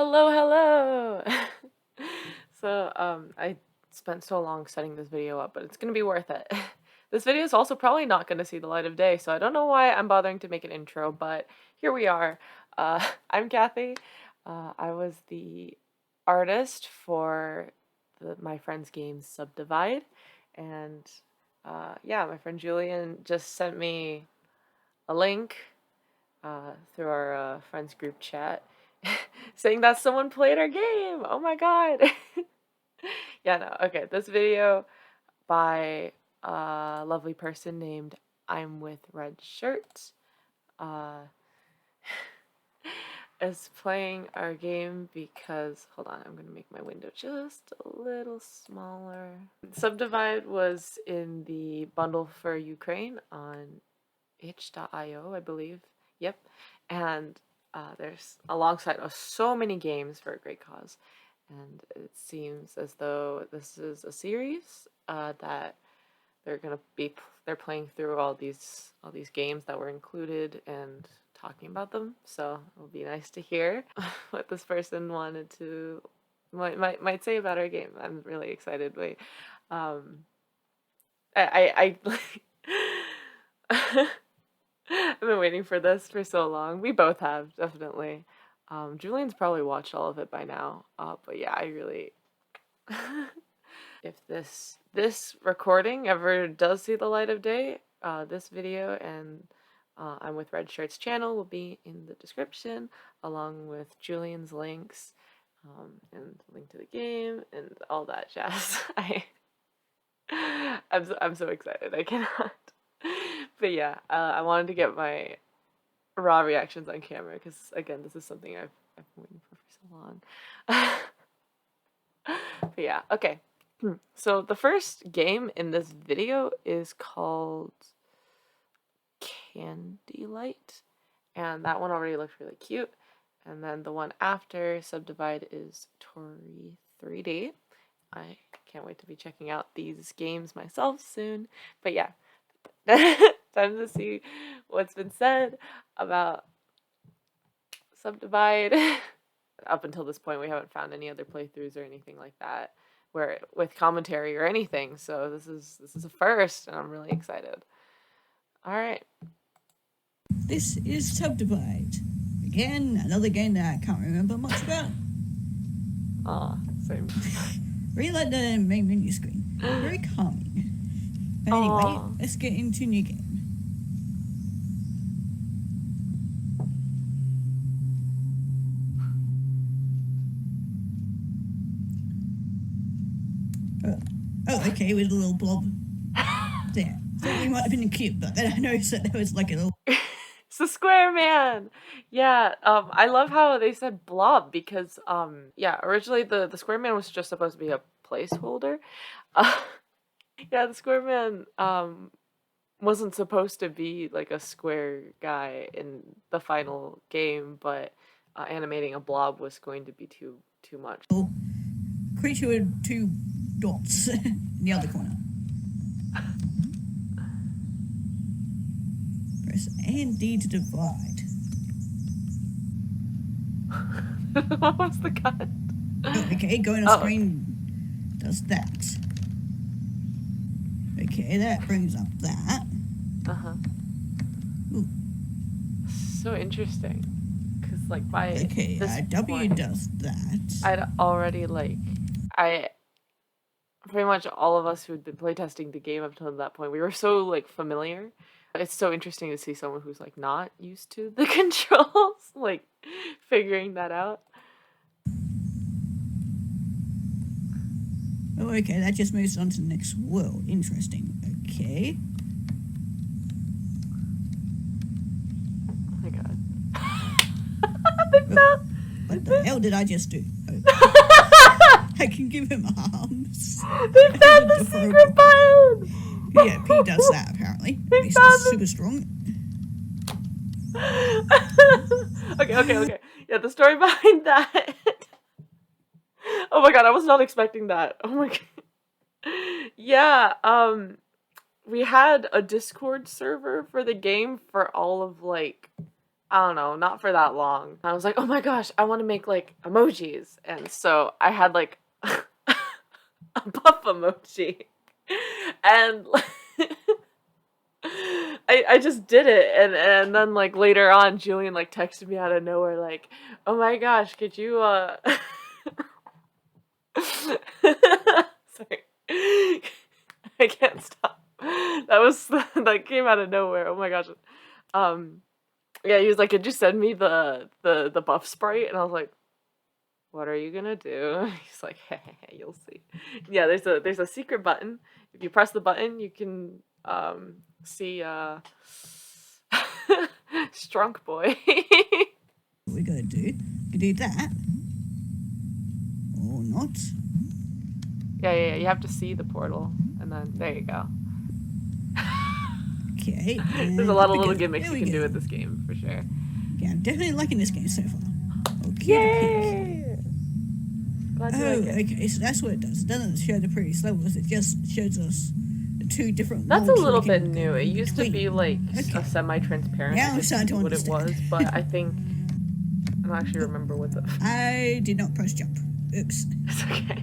Hello, hello! I spent so long setting this video up, but it's gonna be worth it. This video is also probably not gonna see the light of day, so I don't know why I'm bothering to make an intro, but here we are. I'm Kathy. I was the artist for my friend's game SubDivide, and yeah, my friend Julian just sent me a link through our friends group chat saying that someone played our game. Oh my god. Yeah, no. Okay, this video by a lovely person named ImWithRedShirt is playing our game because, hold on, I'm gonna make my window just a little smaller. SubDivide was in the bundle for Ukraine on itch.io, I believe. Yep. And there's alongside of so many games for a great cause. And it seems as though this is a series that they're playing through all these games that were included and talking about them. So it'll be nice to hear what this person might say about our game. I'm really excited. Wait, I I've been waiting for this for so long. We both have, definitely. Julian's probably watched all of it by now. But yeah, I really if this recording ever does see the light of day, this video and I'm with Red Shirt's channel will be in the description, along with Julian's links, and link to the game and all that jazz. I'm so excited. I cannot. But yeah, I wanted to get my raw reactions on camera because, again, this is something I've been waiting for so long. But yeah, okay. So the first game in this video is called Candy Light, and that one already looks really cute. And then the one after SubDivide is Tori 3D. I can't wait to be checking out these games myself soon. But yeah, time to see what's been said about SubDivide. Up until this point, we haven't found any other playthroughs or anything like that, where with commentary or anything. So this is a first, and I'm really excited. All right. This is SubDivide. Again, another game that I can't remember much about. Aw, same. Really like the main menu screen. Very calming. But anyway, let's get into new game. Oh, okay, with a little blob there. Thought you might have been cute, but then I noticed that there was like a little... It's the Square Man! Yeah, I love how they said blob because, yeah, originally the Square Man was just supposed to be a placeholder. Yeah, the Square Man, wasn't supposed to be like a square guy in the final game, but animating a blob was going to be too much. Creature with two dots in the other corner. Press A and D to divide. What was the cut? Oh, okay, going on screen does that. Okay, that brings up that. Ooh. So interesting. Because, like, by okay, this W point, does that. I'd already, pretty much all of us who had been playtesting the game up until that point, we were so, like, familiar. It's so interesting to see someone who's, like, not used to the controls, like, figuring that out. Oh, okay, that just moves on to the next world. Interesting. Okay. Oh my god. What the hell did I just do? Oh. I can give him arms. They found the secret button! Yeah, P does that apparently. He's super strong. Okay. Yeah, the story behind that. Oh my god, I was not expecting that. Oh my god. Yeah, we had a Discord server for the game for all of, like, I don't know, not for that long. I was like, oh my gosh, I want to make like emojis. And so I had like a buff emoji. And I just did it. And then like later on, Julian like texted me out of nowhere like, oh my gosh, could you sorry. I can't stop. That came out of nowhere. Oh my gosh. Yeah, he was like, could you send me the buff sprite? And I was like, what are you gonna do? He's like, hey, you'll see. Yeah, there's a secret button. If you press the button, you can see Strunk Boy. What we gotta do? We do that. Or not. Yeah, you have to see the portal, and then there you go. Okay. There's a lot of little gimmicks you can do with this game, for sure. Yeah, I'm definitely liking this game so far. Okay. Yay! Glad you like it. Okay, so that's what it does. It doesn't show the previous levels, it just shows us the two different That's a worlds little we bit can new. go It used to between. be like Okay. a semi-transparent. Now I I'm just starting to knew what it was, understand. but I think I don't actually remember what the. I did not press jump. Oops. It's okay.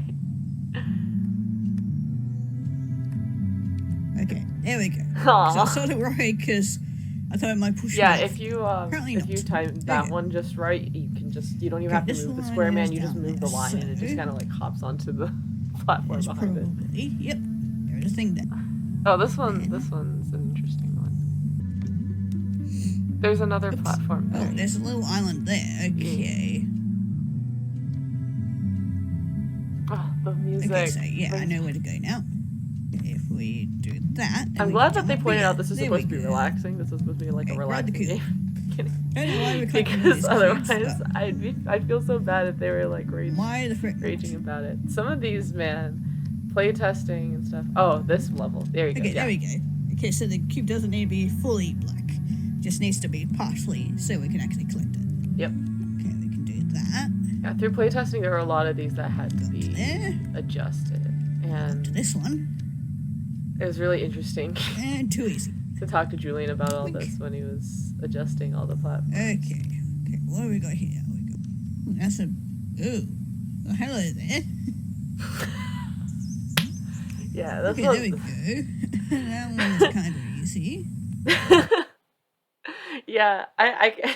Okay, there we go. Aw. So I sort of right because I thought I might push Yeah, it off. if you Apparently time that Okay. one just right, you don't even Okay, have to this move the line square man. is You just down move the there, line, and it just so- kind of like hops onto the platform There's behind it. probably, yep, there's a thing there. Oh, this one's an interesting one. There's another Oops. platform Oh, there. there's a little island there. Okay. Oh, the music. Okay, so yeah, I know where to go now. If we do that, then I'm we glad can that they jump pointed here. out this is There we supposed to be go. relaxing. This is supposed to be like a Okay, ride the relaxing cube. game. Don't know why we're collecting all Because these otherwise, cubes, but I'd feel so bad if they were like why the frick? raging about it. Some of these, man, play testing and stuff. Oh, this level. There you go. Okay, Yeah. there we go. Okay, so the cube doesn't need to be fully black. Just needs to be partially so we can actually collect it. Yep. Okay, we can do that. Yeah, through playtesting, there were a lot of these that had to Got to be there. adjusted, To and this one. it was really interesting And too easy. to talk to Julian about all Wink. this when he was adjusting all the platforms. Okay. Okay, what do we got here? We got. Ooh, that's a. Ooh. Oh, hello there. Yeah, that's Okay, there we go. That one was kind of easy. Yeah, I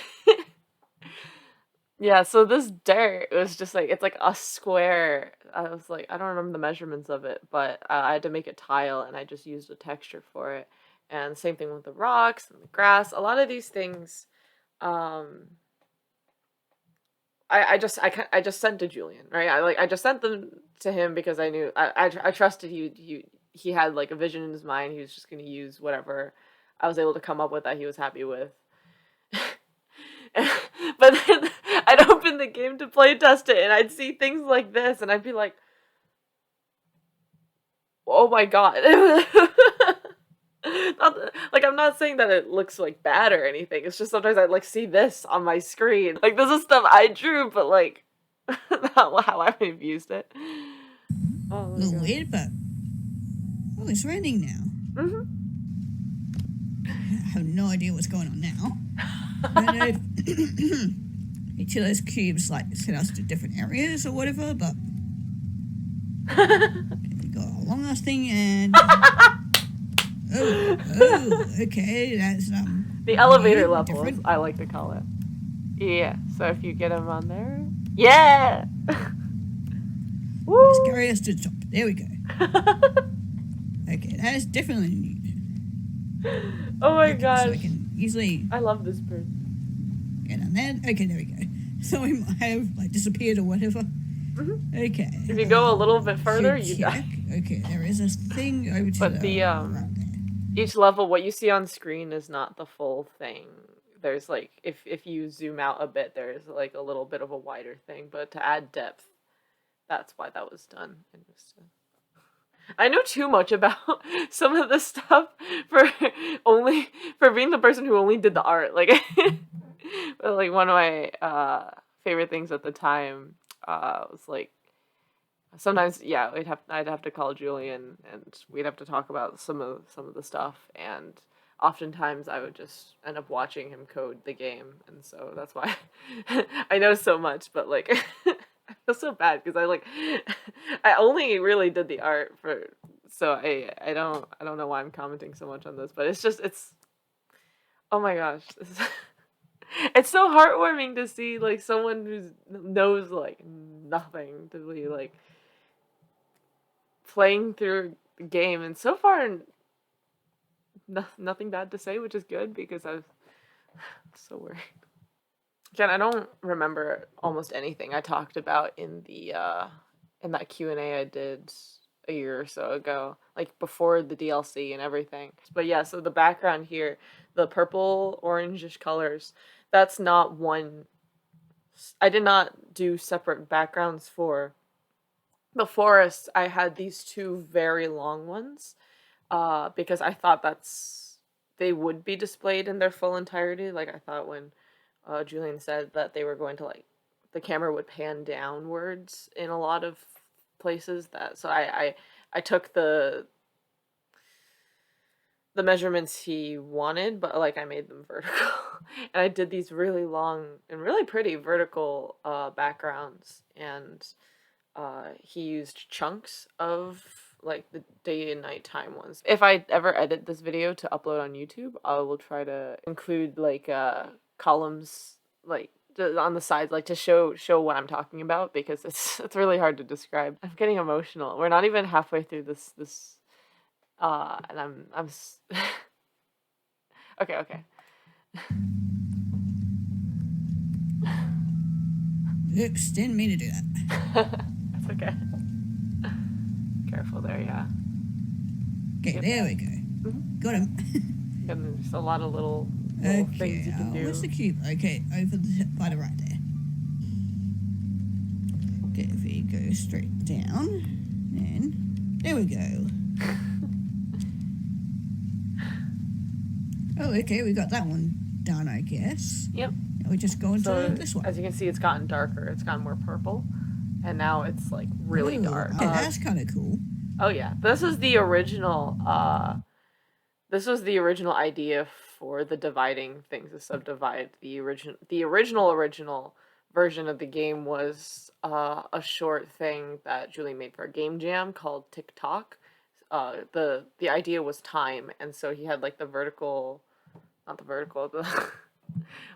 yeah, so this dirt was just like, it's like a square. I was like, I don't remember the measurements of it, but I had to make a tile and I just used a texture for it. And same thing with the rocks and the grass. A lot of these things, I just sent to Julian, right? I just sent them to him because I knew I trusted he had like a vision in his mind. He was just gonna use whatever I was able to come up with that he was happy with. But then I'd open the game to play test it, and I'd see things like this, and I'd be like, "Oh my god!" Like, I'm not saying that it looks like bad or anything. It's just sometimes I like see this on my screen. Like, this is stuff I drew, but like not how I would have used it. Oh A my little god. weird, but. Oh, it's raining now. Mhm. I have no idea what's going on now. I know each of those cubes like sent us to different areas or whatever, but we got a long ass thing and okay, that's The elevator weird, levels, different. I like to call it. Yeah. So if you get them on there, yeah. Woo. Just carry us to the top. There we go. Okay, that is definitely new. Oh my Okay, gosh. so I can easily I love this bird. get on there. Okay, there we go. So we might have like disappeared or whatever. Mhm. Okay. If you go a little bit further, you die. Okay, there is a thing over to But the right there. Each level, what you see on screen is not the full thing. There's like, if you zoom out a bit, there's like a little bit of a wider thing. But to add depth, that's why that was done. And just, I know too much about some of this stuff for being the person who only did the art. Like, but like one of my favorite things at the time was like, sometimes, yeah, I'd have to call Julian and we'd have to talk about some of the stuff, and oftentimes I would just end up watching him code the game, and so that's why I know so much. But like, I feel so bad because I only really did the art for, so I don't know why I'm commenting so much on this, but it's oh my gosh, it's so heartwarming to see like someone who knows like nothing to be like playing through the game, and so far nothing bad to say, which is good because I'm so worried. Again, I don't remember almost anything I talked about in the in that Q&A I did a year or so ago, like before the DLC and everything. But yeah, so the background here, the purple orangish colors, that's not one. I did not do separate backgrounds for the forest. I had these two very long ones because I thought they would be displayed in their full entirety. Like I thought when Julian said that they were going to like the camera would pan downwards in a lot of places, that so I took the measurements he wanted, but like I made them vertical. And I did these really long and really pretty vertical backgrounds, and he used chunks of like the day and night time ones. If I ever edit this video to upload on YouTube, I will try to include like columns like on the sides, like to show what I'm talking about, because it's really hard to describe. I'm getting emotional. We're not even halfway through this and I'm okay. Oops, didn't mean to do that. It's okay. Careful there, yeah. Okay, Yep. there we go. Mm-hmm. Got him. And there's a lot of little Okay, things you can do. where's the cube? Okay, over by the right there. Okay, if we go straight down, and there we go. Oh, okay, we got that one done, I guess. Yep. Now we just go into this one. As you can see, it's gotten darker. It's gotten more purple, and now it's like really Ooh, dark. Okay, that's kind of cool. Oh yeah, this is the original. This was the original idea for the dividing things, the SubDivide. The original version of the game was a short thing that Julie made for a game jam called TikTok. The idea was time, and so he had like the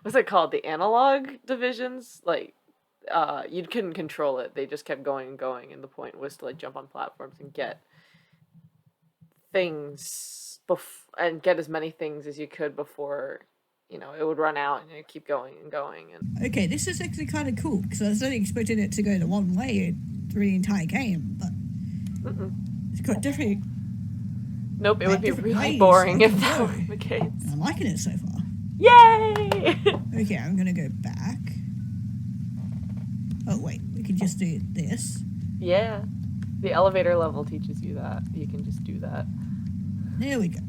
what's it called? The analog divisions. Like you couldn't control it; they just kept going and going, and the point was to like jump on platforms and get things and get as many things as you could before it would run out, and it'd keep going and going. And Okay, this is actually kind of cool because I was only expecting it to go the one way through the entire game, but it's got different. Nope, it would be different really ways boring you if can that go. were the case. And I'm liking it so far. Yay! Okay, I'm gonna go back. Oh wait, we can just do this. Yeah, the elevator level teaches you that you can just do that. There we go.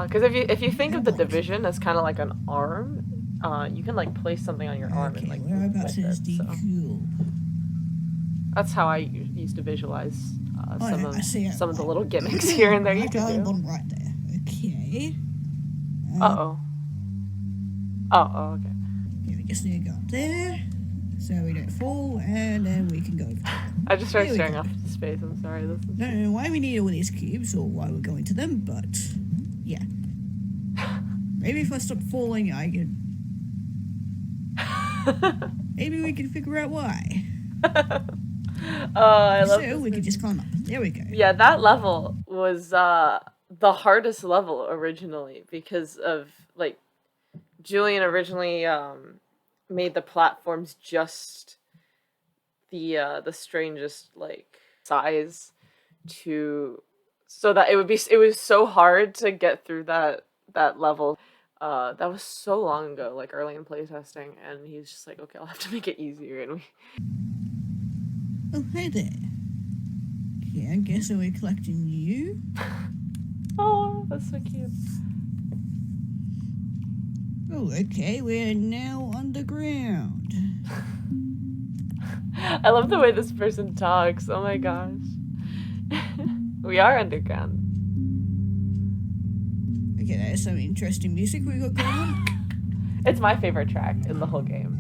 Because if you think of the division as kind of like an arm, you can like place something on your arm and Okay, like whereabouts with is it, the so. cube? That's how I used to visualize some I see it. of the little gimmicks here and there you Right can down do. bottom right there. Okay. Oh, okay. Okay, we just need to go up there so we don't fall, and then we can go. I just started Here we staring go. off into space. I'm sorry. This is Don't know why we need all these cubes or why we're going to them, but yeah. Maybe if I stop falling, I could. Maybe we can figure out why. I love So this we could just climb up. There we go. Yeah, that level was the hardest level originally because of like Julian originally made the platforms just the strangest like size so that it was so hard to get through that level. That was so long ago, like early in playtesting, and he's just like, okay, I'll have to make it easier, and we. Oh, hey there. Okay, I guess we're collecting you. Oh, that's so cute. Oh, okay, we're now underground. I love the way this person talks. Oh my gosh. We are underground. Okay, there's some interesting music we got going on. It's my favorite track in the whole game.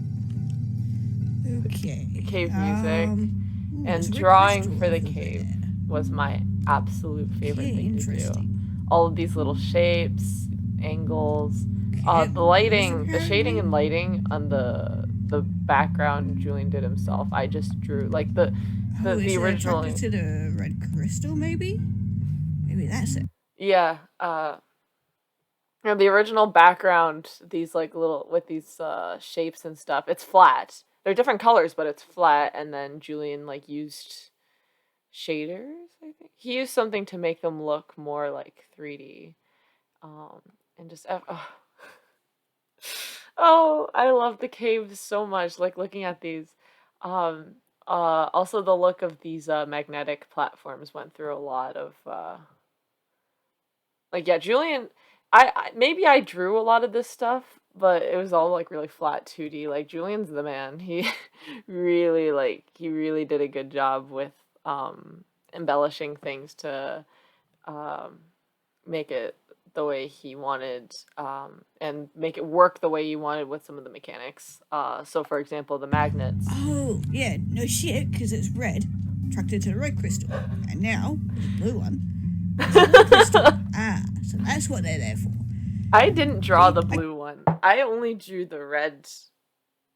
Okay. The cave music. There's And a red drawing crystal for the over cave there. was my absolute favorite Okay, thing to do. interesting. All of these little shapes, angles, Okay, the lighting, the apparently. shading and lighting on the background Julian did himself. I just drew like the Is it original. attracted to the red crystal? Maybe that's it. Yeah, the original background, these like little with these shapes and stuff. It's flat. They're different colors, but it's flat. And then Julian like used shaders. I think he used something to make them look more like 3D. And just oh, I love the caves so much. Like looking at these. Also the look of these magnetic platforms went through a lot of like, yeah, Julian, maybe I drew a lot of this stuff, but it was all like really flat 2D. Like Julian's the man. He really did a good job with embellishing things to make it the way he wanted, and make it work the way he wanted with some of the mechanics. So for example, the magnets. Oh, yeah, no shit, because it's red, attracted to the red crystal. And now, the blue one, it's a red crystal. So that's what they're there for. I didn't draw the blue one. I only drew the red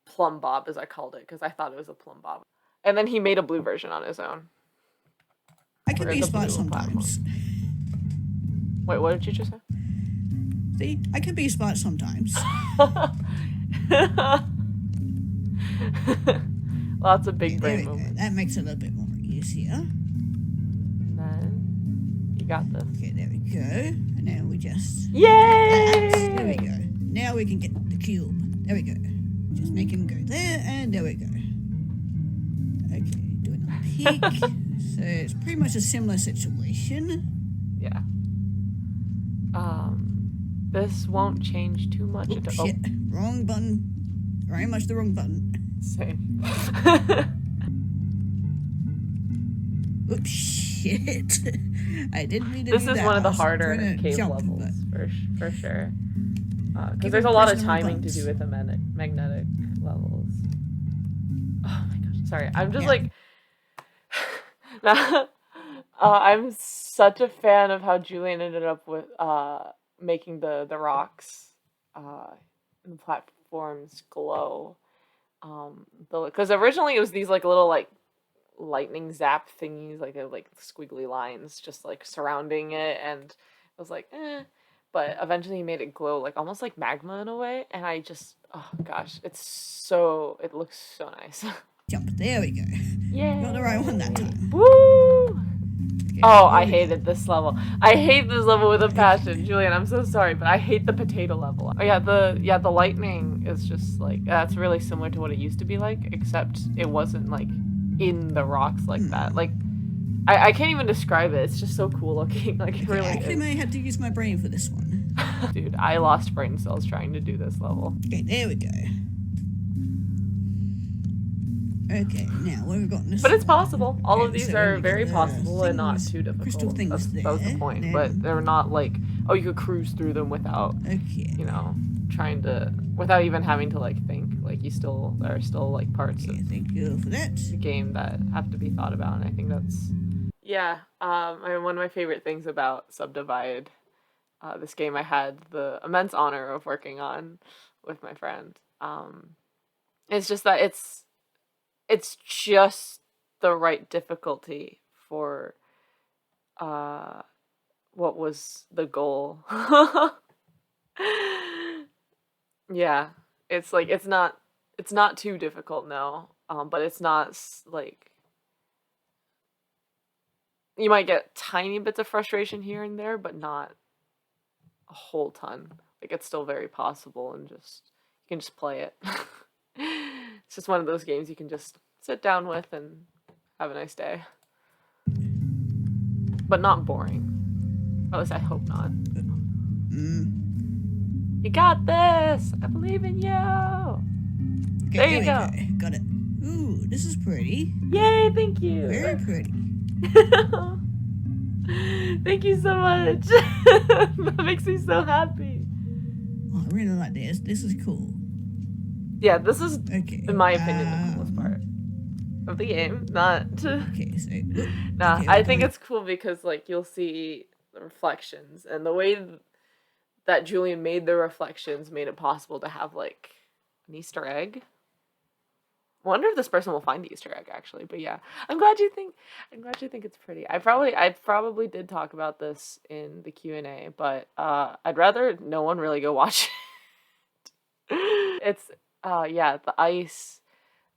plumb bob, as I called it, because I thought it was a plumb bob. And then he made a blue version on his own. I can be smart sometimes. Wait, what did you just say? See, I can be smart sometimes. Lots of big brain movements. That makes it a little bit more easier. And then you got this. Okay, there we go. And now we just... Yay! There we go. Now we can get the cube. There we go. Just make him go there, and there we go. Okay, doing a peek. So it's pretty much a similar situation. Yeah. This won't change too much. Shit. Wrong button. Very much the wrong button. Same. Oops, shit. I didn't mean to do that. This is one of the harder cave levels, for sure. Because there's a lot of timing to do with the magnetic levels. Oh my gosh, sorry. I'm just like... I'm such a fan of how Julian ended up with making the rocks and the platforms glow. Because originally it was these like little like lightning zap thingies, like squiggly lines just like surrounding it, and it was like but eventually he made it glow like almost like magma in a way, and I just, oh gosh, it looks so nice. Jump, there we go. Yeah, got the right one that time. Woo! Okay, oh, I hated this level. I hate this level with a passion. Julian, I'm so sorry, but I hate the potato level. Oh yeah, the lightning is just like, that's really similar to what it used to be like, except it wasn't like in the rocks like that. Like, I can't even describe it. It's just so cool looking. Like, it really actually, is. I had to use my brain for this one. Dude, I lost brain cells trying to do this level. Okay, there we go. Okay, now we've got this. But it's possible. All okay, of these so are very possible and not too difficult. Crystal things that was the point. But they're not like, oh, you could cruise through them without, you know, without even having to like think. Like, there are still like parts of thank you for that. The game that have to be thought about, and I think that's, yeah. I mean, one of my favorite things about SubDivide, this game I had the immense honor of working on with my friend. It's just that it's just the right difficulty for what was the goal. Yeah, it's like it's not too difficult, no. But it's not like, you might get tiny bits of frustration here and there, but not a whole ton. Like, it's still very possible, and you can just play it. It's just one of those games you can just sit down with and have a nice day. But not boring. Or at least I hope not. You got this! I believe in you! Okay, there you go. Got it. Ooh, this is pretty. Yay, thank you! Very pretty. Thank you so much. That makes me so happy. Oh, I really like this. This is cool. Yeah, this is, Okay. in my opinion, the coolest part of the game. Not. Okay, so. Nah, Okay, I think it's cool because like you'll see the reflections and the way that Julian made the reflections made it possible to have like an Easter egg. Wonder if this person will find the Easter egg actually, but yeah, I'm glad you think it's pretty. I probably did talk about this in the Q&A, but I'd rather no one really go watch it. It's yeah, the ice.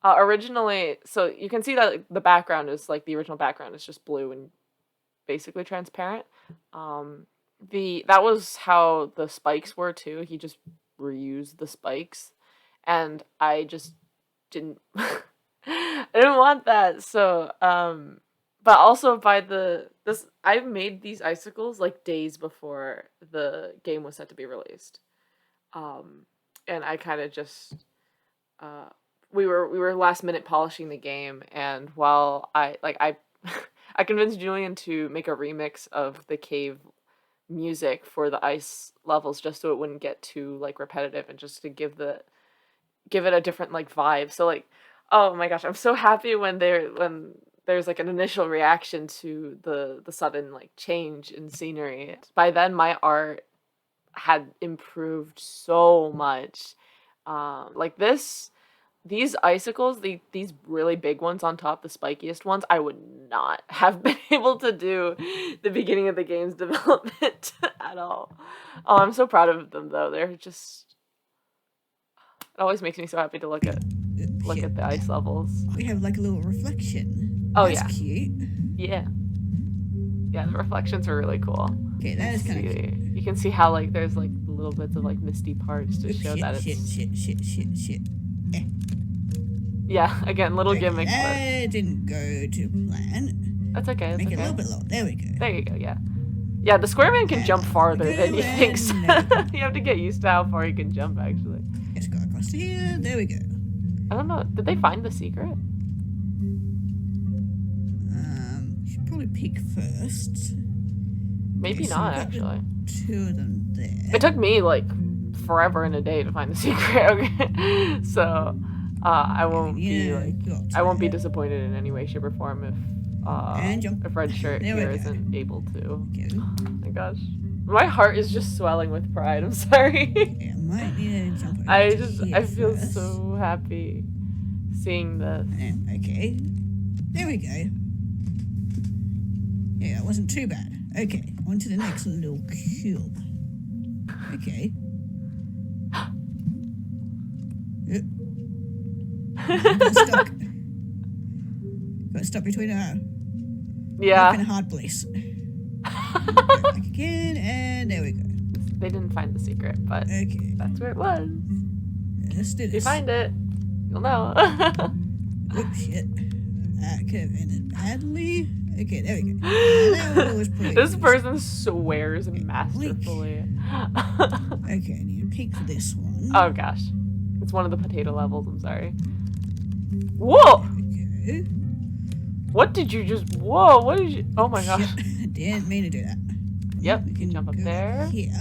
Originally, so you can see that like, the background is like the original background is just blue and basically transparent. That was how the spikes were too. He just reused the spikes, and I just didn't I didn't want that. So but also I made these icicles like days before the game was set to be released. And I kind of just uh we were last minute polishing the game, and while I I convinced Julian to make a remix of the cave music for the ice levels just so it wouldn't get too like repetitive and just to give it a different like vibe. So like, oh my gosh, I'm so happy when there's like an initial reaction to the sudden like change in scenery. By then my art had improved so much. Like these icicles, these really big ones on top, the spikiest ones, I would not have been able to do the beginning of the game's development at all. Oh, I'm so proud of them though. They're just, it always makes me so happy to look at the ice levels. We have like a little reflection. Oh That's yeah, cute. yeah, yeah. The reflections are really cool. Okay, that is kind of cute. You can see how like there's like little bits of like misty parts to show that it's Shit. yeah. Again, little gimmicks. That didn't go to plan. That's okay. Make it a little bit lower. There we go. There you go. Yeah. Yeah, the square man can jump farther than you think. So you have to get used to how far he can jump, actually. Let's go across here. There we go. I don't know. Did they find the secret? Should probably peek first. Maybe Okay, not, so actually. Two of them there. It took me, like, forever and a day to find the secret, okay? So, I won't be disappointed in any way, shape, or form if Red Shirt here isn't able to. Oh my gosh. My heart is just swelling with pride. I'm sorry. Yeah, might need to jump over I feel first. so happy seeing this. Okay. There we go. Yeah, it wasn't too bad. Okay, on to the next little cube. Okay. Got stuck. Got stuck between a Yeah. rock and a hard place. Go back again, and there we go. They didn't find the secret, but Okay. that's where it was. Let's do If this. you find it, you'll know. Oops, shit. That could have ended badly. Okay, there we go. That was pretty This good. person swears masterfully. Okay, I need to peek for this one. Oh gosh. It's one of the potato levels, I'm sorry. Whoa! There we go. What did you just... Whoa, what did you... Oh my gosh. Shit, I didn't mean to do that. Yep, We you can jump up go there. Here.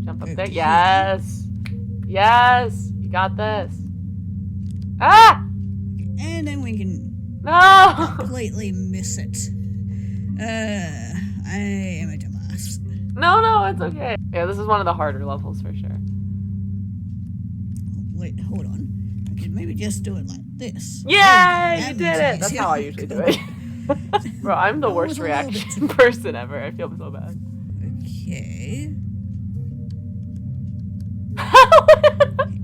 Jump up Go there. here. Yes! Yes! You got this. Ah! And then we can No! completely miss it. I am a dumbass. No, it's okay. Yeah, this is one of the harder levels for sure. Wait, hold on. I could maybe just do it like this. Yay! That You makes did it! That's easier. how I usually do it. Bro, I'm the That worst was a little bit reaction person ever. I feel so bad. Okay.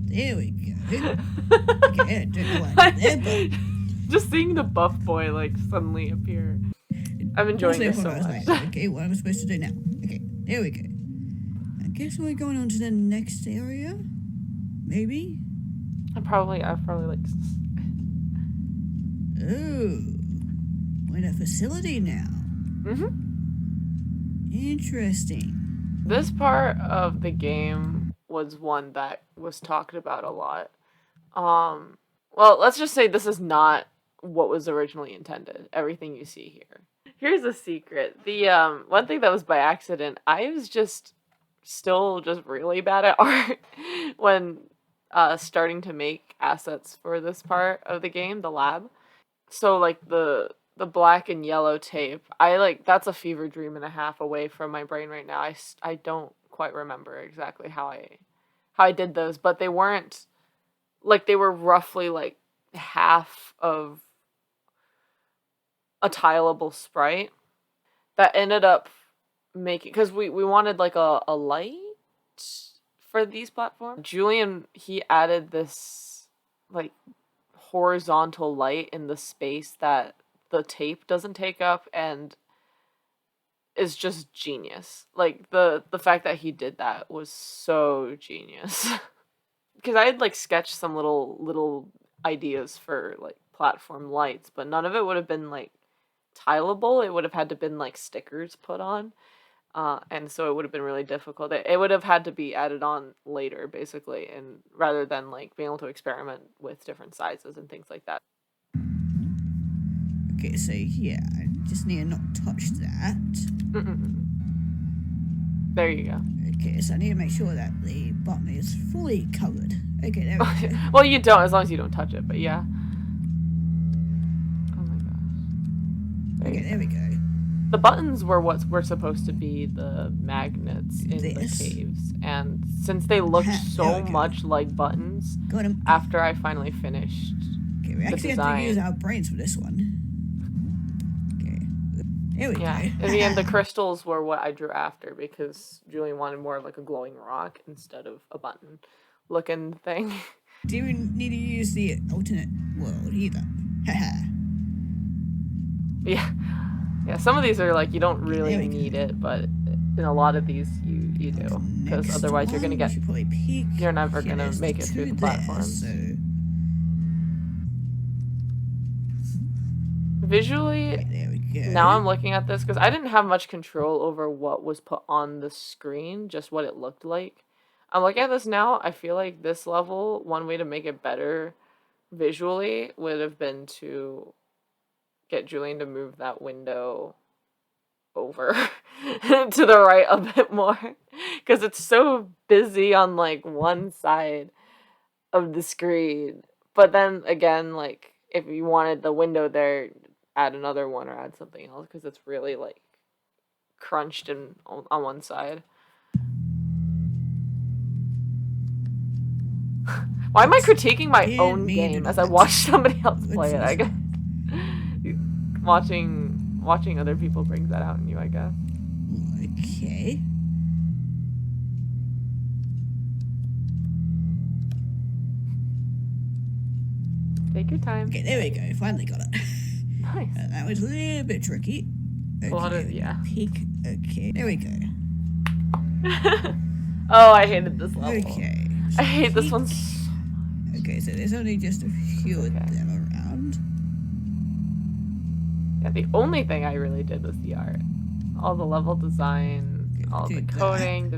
There we go. Okay, I don't know what I did there, but Just seeing the buff boy like suddenly appear. I'm enjoying this so I was much. like, okay, what am I supposed to do now? Okay, there we go. I guess we're going on to the next area. Maybe? I've probably like... Oh. We're in a facility now. Interesting. This part of the game was one that was talked about a lot. Well, let's just say this is not what was originally intended. Everything you see here. Here's a secret. The one thing that was by accident, I was just still just really bad at art when starting to make assets for this part of the game, the lab. So like the black and yellow tape, I like that's a fever dream and a half away from my brain right now. I don't quite remember exactly how I did those, but they weren't like they were roughly like half of a tileable sprite that ended up making because we wanted like a light for these platforms. Julian, he added this like horizontal light in the space that the tape doesn't take up and is just genius. Like the fact that he did that was so genius. Because I had like sketched some little ideas for like platform lights, but none of it would have been like tileable. It would have had to been like stickers put on. And so it would have been really difficult. It would have had to be added on later, basically, and rather than like being able to experiment with different sizes and things like that. Okay, so yeah, I just need to not touch that. There you go. Okay, so I need to make sure that the button is fully covered. Okay, there we go. Well, you don't, as long as you don't touch it, but yeah. Oh my gosh. Okay, there we go. The buttons were what were supposed to be the magnets in the caves, and since they looked so much like buttons, after I finally finished we actually have to use our brains for this one. Okay, there we go. In the end, the crystals were what I drew after because Julian wanted more of like a glowing rock instead of a button looking thing. Do you need to use the alternate world either? Yeah, some of these are like you don't really need it, but in a lot of these you do, because otherwise you're gonna get you're never gonna make it through the platforms. Visually, now I'm looking at this because I didn't have much control over what was put on the screen, just what it looked like. I'm looking at this now. I feel like this level, one way to make it better visually would have been to get Julian to move that window over to the right a bit more, because it's so busy on like one side of the screen. But then again, like if you wanted the window there, add another one or add something else, because it's really like crunched in on one side. Why am I critiquing my own game as I watch somebody else play it? I guess watching other people brings that out in you, I guess. Okay. Take your time. Okay, there we go. Finally got it. Nice. That was a little bit tricky. Okay, a lot of, yeah. Peek. Okay, there we go. Oh, I hated this level. Okay. I hate this one. Okay, so there's only just a few of them around. Yeah, the only thing I really did was the art. All the level design, all the coding,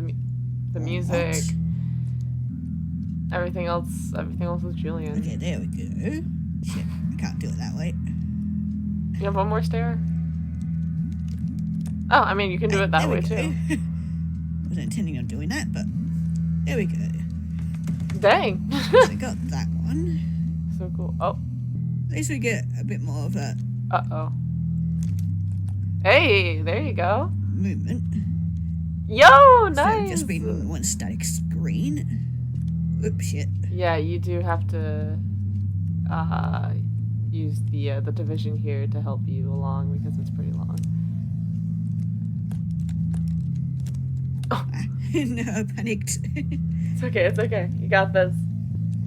the music. Everything else was Julian. Okay, there we go. Shit, I can't do it that way. You have one more stair? Oh, I mean, you can do it that way too. Wasn't intending on doing that, but there we go. Dang. So I got that one. So cool. Oh. At least we get a bit more of a... Uh-oh. Hey, there you go. Movement. Yo, nice. So just being one static screen. Oops, shit. Yeah, you do have to use the division here to help you along because it's pretty long. Oh. No, I panicked. It's okay, it's okay. You got this.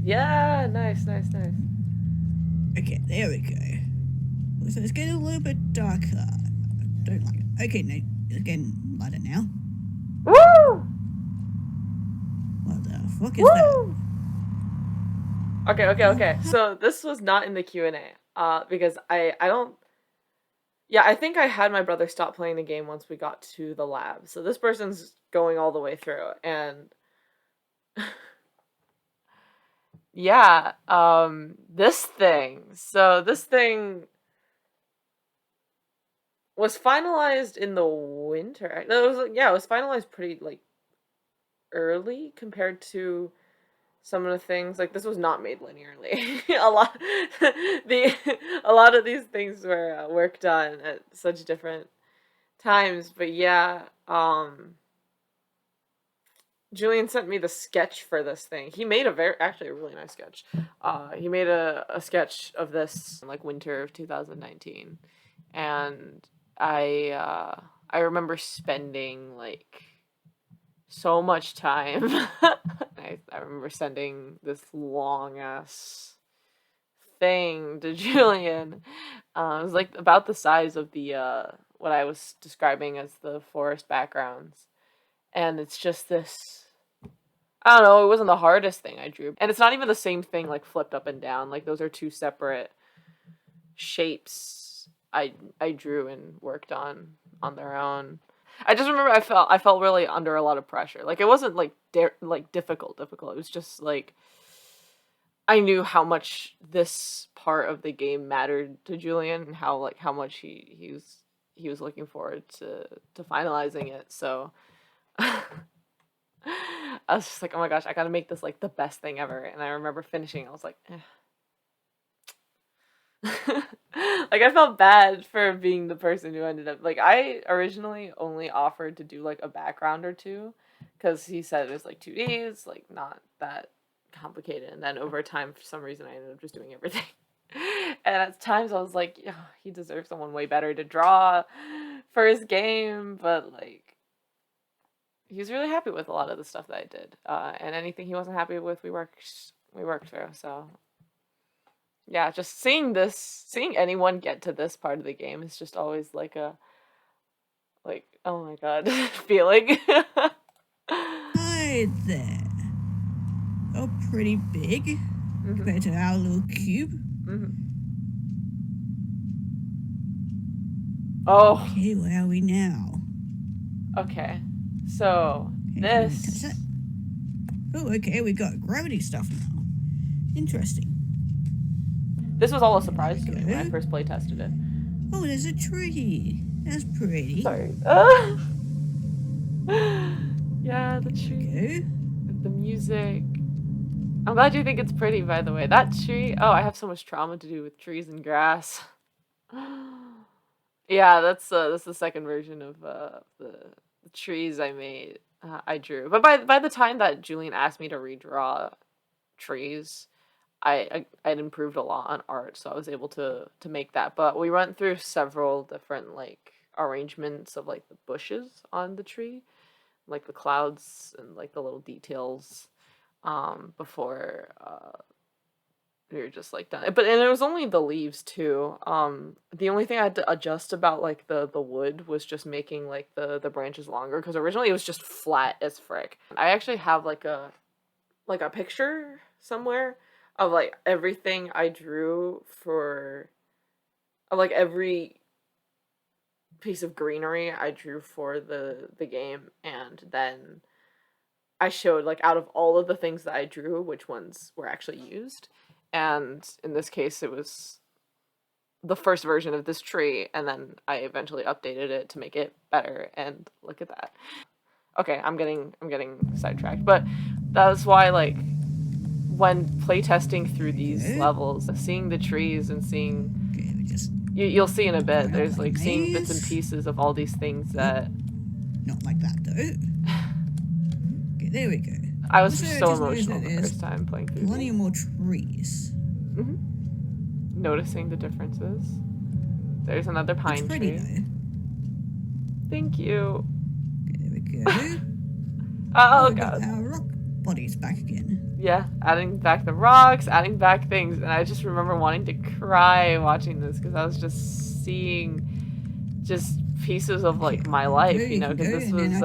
Yeah, nice. Okay, there we go. So it's getting a little bit darker. I don't like it. Okay, no, it's getting lighter now. Woo! What the fuck is that? Okay. So this was not in the Q&A, because I don't... Yeah, I think I had my brother stop playing the game once we got to the lab. So this person's going all the way through, and... yeah, this thing. So this thing... was finalized in the winter. No, it was finalized pretty like early compared to some of the things. Like this was not made linearly. a lot the a lot of these things were worked on at such different times, but yeah, Julian sent me the sketch for this thing. He made actually a really nice sketch. He made a sketch of this in like winter of 2019, and I remember spending like so much time. I remember sending this long ass thing to Julian. It was like about the size of the what I was describing as the forest backgrounds, and it's just this. I don't know. It wasn't the hardest thing I drew, and it's not even the same thing like flipped up and down. Like those are two separate shapes I drew and worked on their own. I just remember I felt really under a lot of pressure. Like it wasn't like difficult. It was just like I knew how much this part of the game mattered to Julian and how much he was looking forward to finalizing it. So I was just like, oh my gosh, I gotta make this like the best thing ever. And I remember finishing, I was like, eh. Like I felt bad for being the person who ended up like I originally only offered to do like a background or two because he said it was like 2 days, like not that complicated. And then over time, for some reason, I ended up just doing everything. And at times I was like, yeah, he deserves someone way better to draw for his game, but like he was really happy with a lot of the stuff that I did. And anything he wasn't happy with, we worked through. So yeah, just seeing anyone get to this part of the game is just always like a, like, oh my god, feeling. Hi there. Oh, pretty big compared to our little cube. Oh. Okay, where are we now? Okay, so Okay, this. Oh, okay, we got gravity stuff now. Interesting. This was all a surprise to me when I first play tested it. Oh, there's a tree. That's pretty. Sorry. Yeah, the tree. The music. I'm glad you think it's pretty, by the way. That tree. Oh, I have so much trauma to do with trees and grass. Yeah, that's the second version of the trees I made. I drew, but by the time that Julian asked me to redraw trees, I'd improved a lot on art, so I was able to make that. But we went through several different like arrangements of like the bushes on the tree, like the clouds and like the little details, before we were just like done. But and it was only the leaves too. The only thing I had to adjust about like the wood was just making like the branches longer because originally it was just flat as frick. I actually have like a picture somewhere of like everything I drew of like every piece of greenery I drew for the game, and then I showed like out of all of the things that I drew which ones were actually used. And in this case, it was the first version of this tree, and then I eventually updated it to make it better. And look at that. Okay, I'm getting sidetracked, but that's why like when playtesting through these levels, seeing the trees and seeing you'll see in a bit. There's like seeing bits and pieces of all these things that. Not like that though. Okay, there we go. I was so emotional the first time playing through. Plenty more trees. Noticing the differences. There's another pine pretty, tree. Though. Thank you. Okay, there we go. Oh god. Got our rock bodies back again. Yeah, adding back the rocks, adding back things, and I just remember wanting to cry watching this because I was just seeing just pieces of like my life, you know, because this was.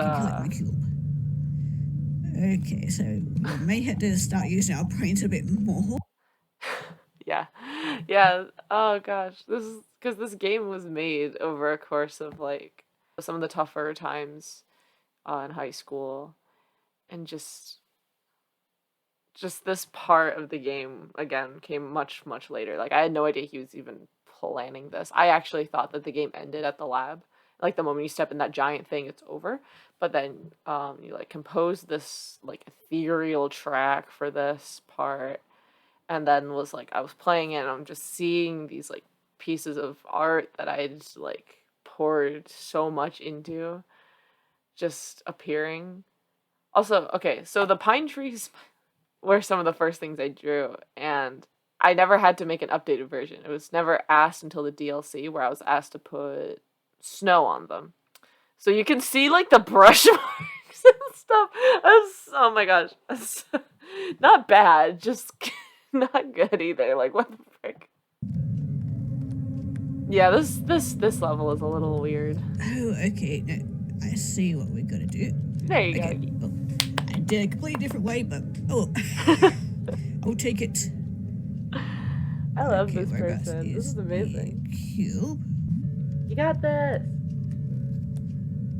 Okay, so we may have to start using our brains a bit more. Yeah. Oh gosh, this is because this game was made over a course of like some of the tougher times in high school, and just this part of the game again came much later. Like I had no idea he was even planning this. I actually thought that the game ended at the lab. Like the moment you step in that giant thing, it's over. But then you like compose this like ethereal track for this part, and then was like I was playing it and I'm just seeing these like pieces of art that I just like poured so much into just appearing. Also, okay, so the pine trees were some of the first things I drew, and I never had to make an updated version. It was never asked until the DLC where I was asked to put snow on them. So you can see like the brush marks and stuff. Oh my gosh. Not bad, just not good either. Like what the frick? Yeah, this level is a little weird. Oh, okay. No, I see what we gotta do. There you Okay. go. Well, I did a completely different way, but I'll take it. I love Okay, this whereabouts person. This is amazing. the cube. You got this.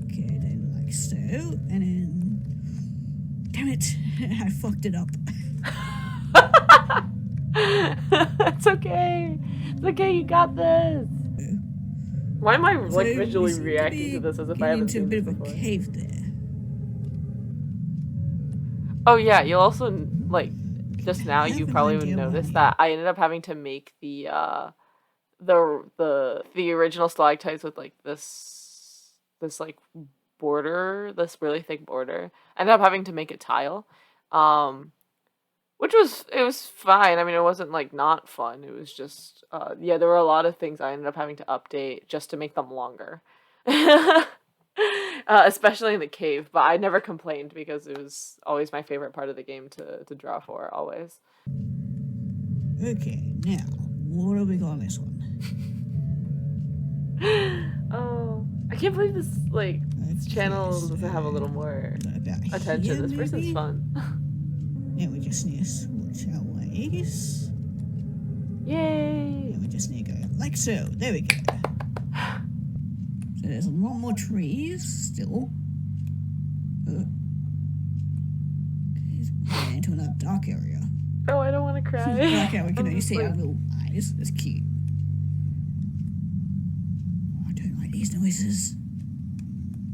Okay, then like so, and then damn it, I fucked it up. It's okay. It's okay. You got this. Why am I like So visually we seem reacting to this as if I getting haven't into a seen bit this of a before? cave there. Oh yeah, you'll also like just now I have you an probably would idea notice why. that I ended up having to make the original stalactites with like this like border, this really thick border. I ended up having to make a tile. Um which it was fine. I mean, it wasn't like not fun. It was just yeah, there were a lot of things I ended up having to update just to make them longer. Especially in the cave, but I never complained because it was always my favorite part of the game to draw for, always. Okay, now what have we got on this one? Oh, I can't believe this like this Okay, channel so doesn't have a little more about attention. here, This person's maybe? fun. Now we just need to switch our ways. Yay! And we just need to go like so. There we go. So there's a lot more trees still. Okay, into another dark area. Oh, I don't want to cry. I like how we can I'm only just see our like- little eyes. That's cute. Oh, I don't like these noises.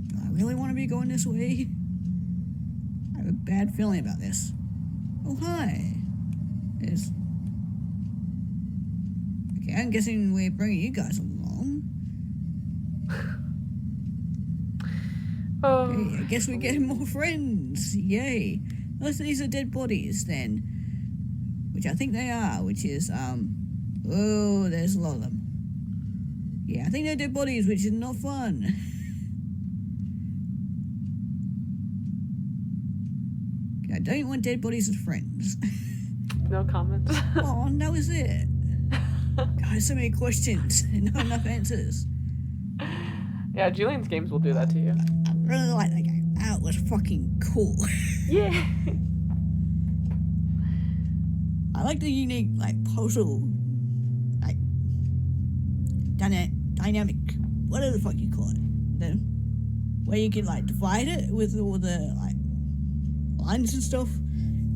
Do I really want to be going this way? I have a bad feeling about this. Oh, hi. There's... Okay, I'm guessing we're bringing you guys along. Oh, Okay, I guess we're getting more friends. Yay. Most of these are dead bodies then. Which I think they are, which is, oh, there's a lot of them. Yeah, I think they're dead bodies, which is not fun. I don't want dead bodies as friends. no comment. Oh, and that was it. God, so many questions and not enough answers. Yeah, Julian's games will do that to you. I really like that game. That was fucking cool. Yeah. I like the unique, like, puzzle, like, dynamic, whatever the fuck you call it. Where you can, like, divide it with all the, like, lines and stuff.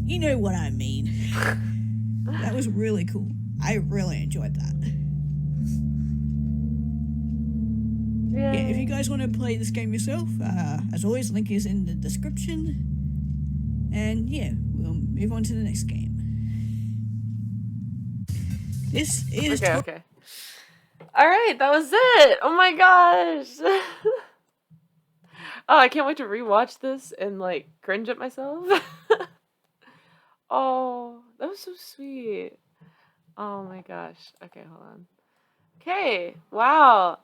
You know what I mean. That was really cool. I really enjoyed that. Yeah, if you guys want to play this game yourself, as always, link is in the description. And yeah, we'll move on to the next game. This is Okay. All right, that was it. Oh my gosh. Oh, I can't wait to rewatch this and like cringe at myself. Oh, that was so sweet. Oh my gosh. Okay, hold on. Okay, wow.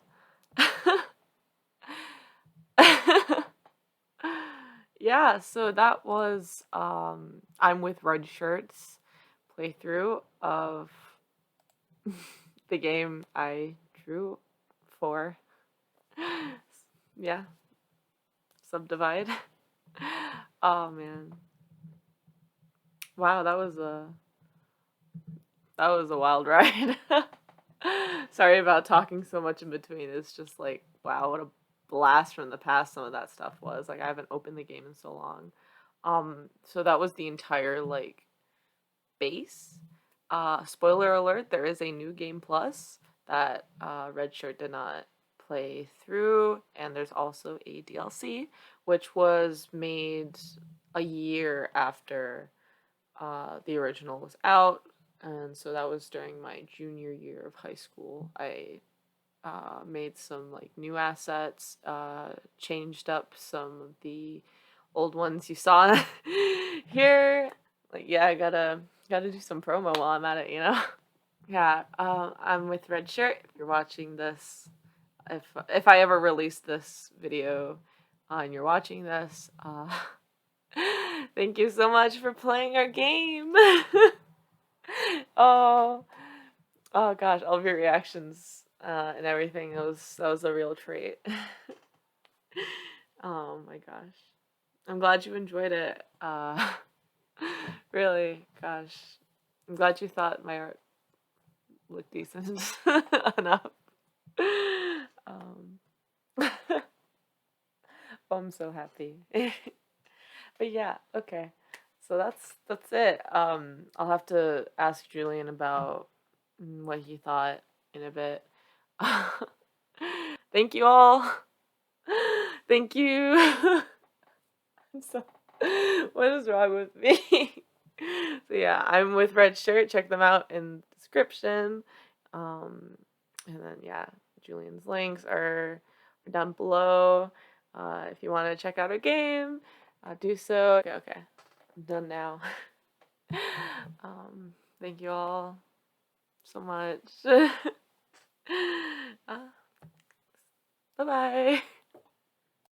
Yeah, so that was ImWithRedShirt's playthrough of the game I drew for. Yeah. SubDivide. Oh man. Wow, that was a wild ride. Sorry about talking so much in between. It's just like, wow, what a blast from the past some of that stuff was. Like I haven't opened the game in so long. So that was the entire like base. Spoiler alert, there is a new game plus that Red Shirt did not play through, and there's also a DLC which was made a year after the original was out, and so that was during my junior year of high school. I made some like new assets, changed up some of the old ones you saw here. Like, yeah, I gotta do some promo while I'm at it, you know. Yeah, I'm with Red Shirt. If you're watching this, if I ever release this video, and you're watching this, thank you so much for playing our game. Oh, oh gosh, all of your reactions and everything. That was a real treat. Oh my gosh, I'm glad you enjoyed it. Really, gosh, I'm glad you thought my art looked decent enough. Um, oh, I'm so happy. But yeah, okay. So that's it. I'll have to ask Julian about what he thought in a bit. Thank you all. Thank you. I'm so what is wrong with me? So yeah, I'm with Red Shirt. Check them out in the description. And then yeah, Julian's links are down below. If you want to check out our game, do so. Okay, okay, I'm done now. Thank you all so much. Bye bye.